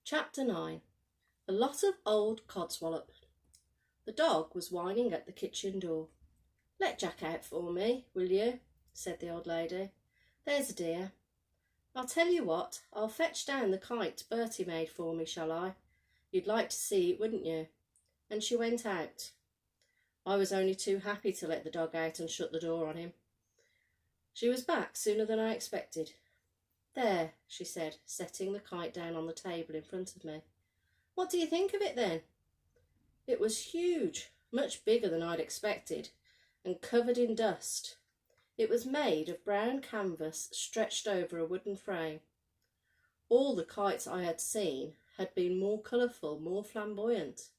Chapter 9. A Lot of Old Codswallop. The dog was whining at the kitchen door. "Let Jack out for me, will you?" said the old lady. "There's a dear. I'll tell you what, I'll fetch down the kite Bertie made for me, shall I? You'd like to see it, wouldn't you?" And she went out. I was only too happy to let the dog out and shut the door on him. She was back sooner than I expected. "There," she said, setting the kite down on the table in front of me. "What do you think of it then?" It was huge, much bigger than I'd expected, and covered in dust. It was made of brown canvas stretched over a wooden frame. All the kites I had seen had been more colourful, more flamboyant.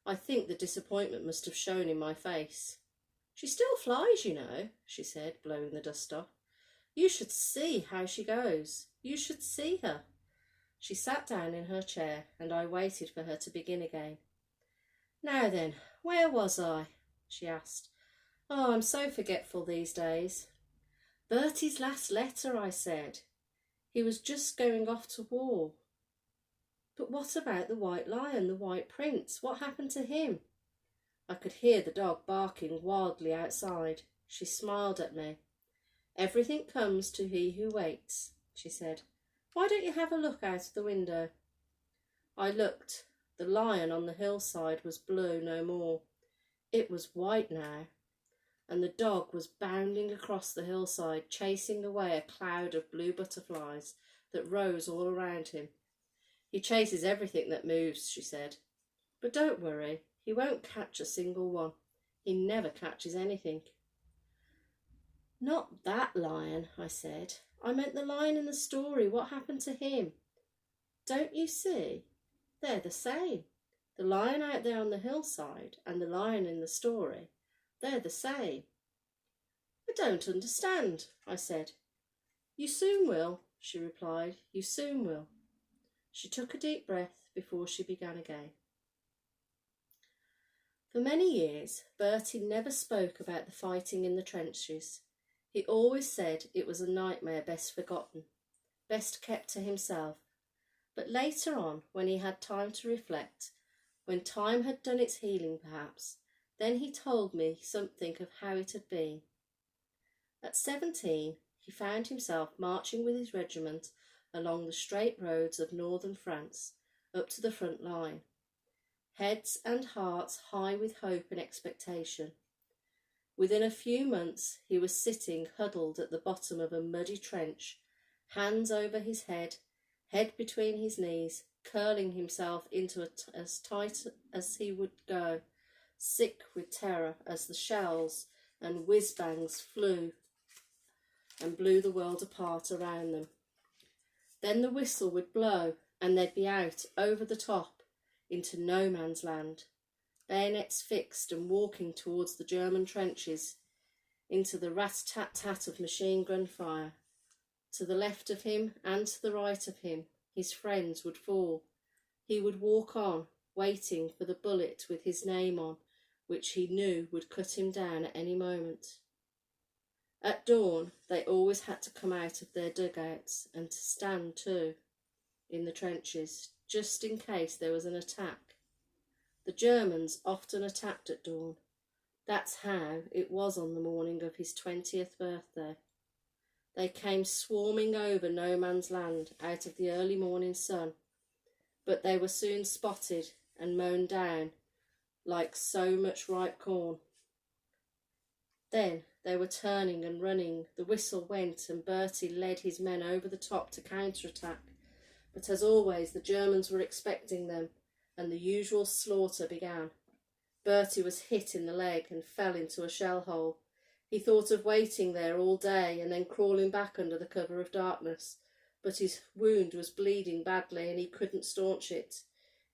I think the disappointment must have shown in my face. "She still flies, you know," she said, blowing the dust off. "You should see how she goes. You should see her." She sat down in her chair, and I waited for her to begin again. "Now then, where was I?" she asked. "Oh, I'm so forgetful these days." "Bertie's last letter," I said. "He was just going off to war." "But what about the white lion, the white prince? What happened to him?" I could hear the dog barking wildly outside. She smiled at me. "Everything comes to he who waits," she said. "Why don't you have a look out of the window?" I looked. The lion on the hillside was blue no more. It was white now, and the dog was bounding across the hillside, chasing away a cloud of blue butterflies that rose all around him. "He chases everything that moves," she said. "But don't worry, he won't catch a single one. He never catches anything." "Not that lion," I said. "I meant the lion in the story. What happened to him? Don't you see? They're the same. The lion out there on the hillside and the lion in the story, they're the same." "I don't understand," I said. "You soon will," she replied. "You soon will." She took a deep breath before she began again. For many years, Bertie never spoke about the fighting in the trenches. He always said it was a nightmare best forgotten, best kept to himself. But later on, when he had time to reflect, when time had done its healing perhaps, then he told me something of how it had been. At 17, he found himself marching with his regiment along the straight roads of northern France up to the front line, heads and hearts high with hope and expectation. Within a few months he was sitting huddled at the bottom of a muddy trench, hands over his head between his knees, curling himself into as tight as he would go, sick with terror as the shells and whiz-bangs flew and blew the world apart around them. Then the whistle would blow and they'd be out over the top into no man's land, bayonets fixed and walking towards the German trenches, into the rat-tat-tat of machine gun fire. To the left of him and to the right of him, his friends would fall. He would walk on, waiting for the bullet with his name on, which he knew would cut him down at any moment. At dawn, they always had to come out of their dugouts and to stand too, in the trenches, just in case there was an attack. The Germans often attacked at dawn. That's how it was on the morning of his 20th birthday. They came swarming over no man's land out of the early morning sun, but they were soon spotted and mown down like so much ripe corn. Then they were turning and running. The whistle went and Bertie led his men over the top to counterattack, but as always the Germans were expecting them, and the usual slaughter began. Bertie was hit in the leg and fell into a shell hole. He thought of waiting there all day and then crawling back under the cover of darkness, but his wound was bleeding badly and he couldn't staunch it.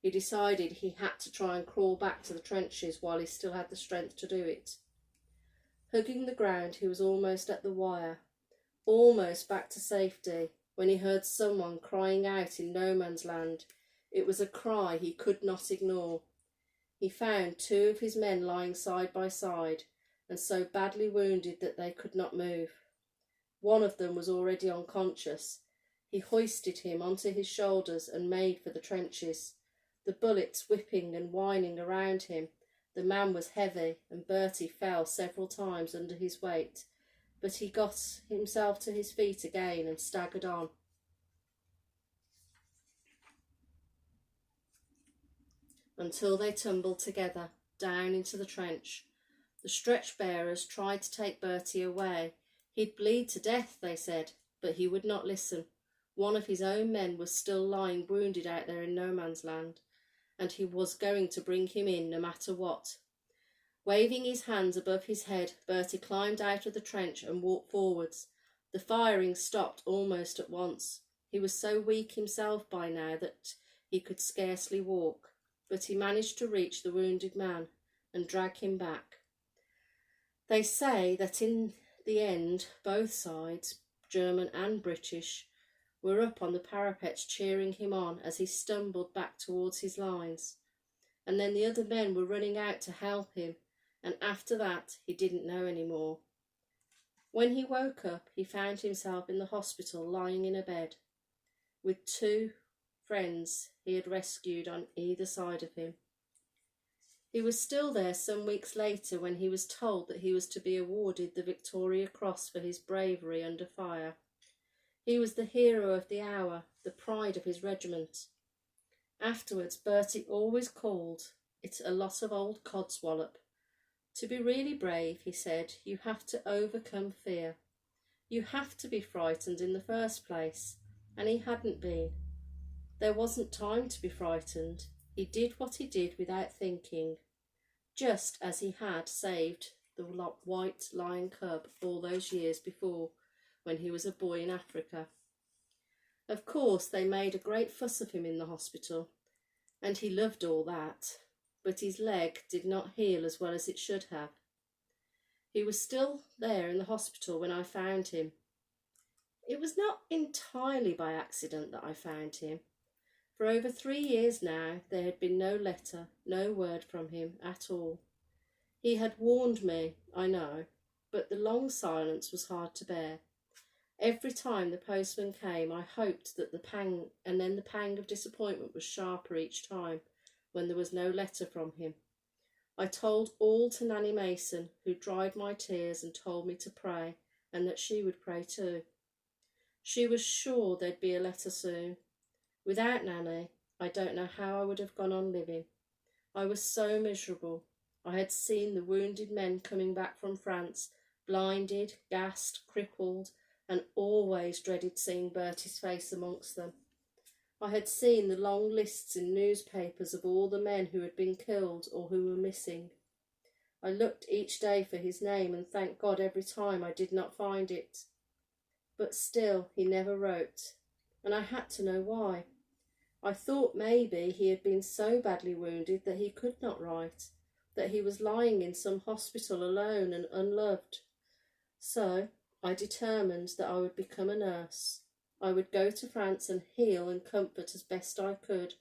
He decided he had to try and crawl back to the trenches while he still had the strength to do it. Hugging the ground, he was almost at the wire, almost back to safety, when he heard someone crying out in no man's land. It was a cry he could not ignore. He found two of his men lying side by side, and so badly wounded that they could not move. One of them was already unconscious. He hoisted him onto his shoulders and made for the trenches, the bullets whipping and whining around him. The man was heavy, and Bertie fell several times under his weight, but he got himself to his feet again and staggered on. Until they tumbled together down into the trench. The stretch bearers tried to take Bertie away. He'd bleed to death, they said, but he would not listen. One of his own men was still lying wounded out there in no man's land, and he was going to bring him in no matter what. Waving his hands above his head, Bertie climbed out of the trench and walked forwards. The firing stopped almost at once. He was so weak himself by now that he could scarcely walk, but he managed to reach the wounded man and drag him back. They say that in the end, both sides, German and British, were up on the parapets cheering him on as he stumbled back towards his lines. And then the other men were running out to help him, and after that he didn't know any more. When he woke up, he found himself in the hospital lying in a bed, with two friends he had rescued on either side of him. He was still there some weeks later when he was told that he was to be awarded the Victoria Cross for his bravery under fire. He was the hero of the hour, the pride of his regiment. Afterwards, Bertie always called it a lot of old codswallop. To be really brave, he said, you have to overcome fear. You have to be frightened in the first place, and he hadn't been. There wasn't time to be frightened. He did what he did without thinking, just as he had saved the white lion cub all those years before, when he was a boy in Africa. Of course, they made a great fuss of him in the hospital, and he loved all that, but his leg did not heal as well as it should have. He was still there in the hospital when I found him. It was not entirely by accident that I found him. For over 3 years now, there had been no letter, no word from him at all. He had warned me, I know, but the long silence was hard to bear. Every time the postman came, I hoped that the pang of disappointment was sharper each time when there was no letter from him. I told all to Nanny Mason, who dried my tears and told me to pray, and that she would pray too. She was sure there'd be a letter soon. Without Nanny, I don't know how I would have gone on living. I was so miserable. I had seen the wounded men coming back from France, blinded, gassed, crippled, and always dreaded seeing Bertie's face amongst them. I had seen the long lists in newspapers of all the men who had been killed or who were missing. I looked each day for his name and thanked God every time I did not find it. But still he never wrote, and I had to know why. I thought maybe he had been so badly wounded that he could not write, that he was lying in some hospital alone and unloved. So I determined that I would become a nurse. I would go to France and heal and comfort as best I could,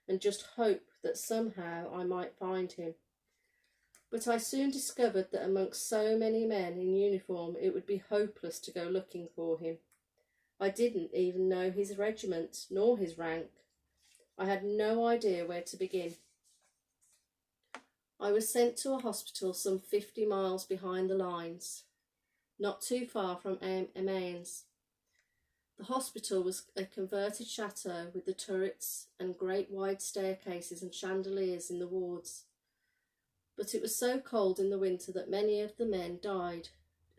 and just hope that somehow I might find him. But I soon discovered that amongst so many men in uniform it would be hopeless to go looking for him. I didn't even know his regiment nor his rank. I had no idea where to begin. I was sent to a hospital some 50 miles behind the lines, not too far from Amiens. The hospital was a converted chateau with the turrets and great wide staircases and chandeliers in the wards. But it was so cold in the winter that many of the men died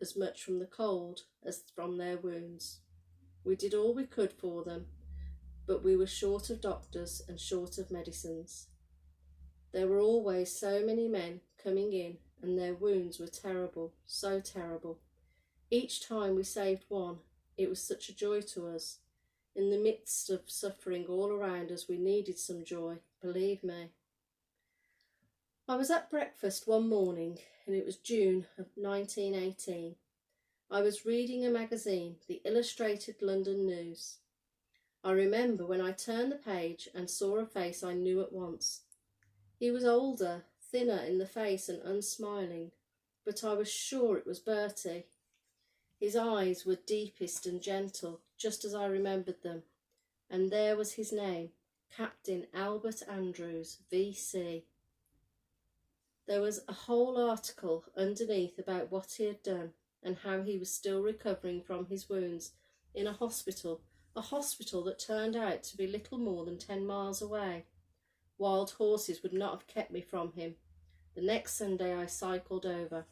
as much from the cold as from their wounds. We did all we could for them, but we were short of doctors and short of medicines. There were always so many men coming in, and their wounds were terrible, so terrible. Each time we saved one, it was such a joy to us. In the midst of suffering all around us, we needed some joy, believe me. I was at breakfast one morning, and it was June of 1918. I was reading a magazine, the Illustrated London News. I remember when I turned the page and saw a face I knew at once. He was older, thinner in the face and unsmiling, but I was sure it was Bertie. His eyes were deepest and gentle, just as I remembered them, and there was his name, Captain Albert Andrews, V.C. There was a whole article underneath about what he had done and how he was still recovering from his wounds in a hospital that turned out to be little more than 10 miles away. Wild horses would not have kept me from him. The next Sunday I cycled over.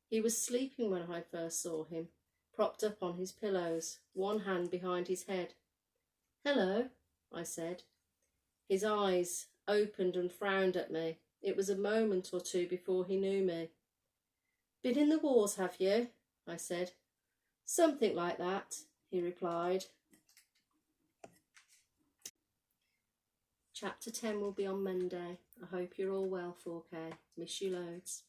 He was sleeping when I first saw him, propped up on his pillows, one hand behind his head. "Hello," I said. His eyes opened and frowned at me. It was a moment or two before he knew me. "Been in the wars, have you?" I said. "Something like that," he replied. Chapter 10 will be on Monday. I hope you're all well, 4K. Miss you loads.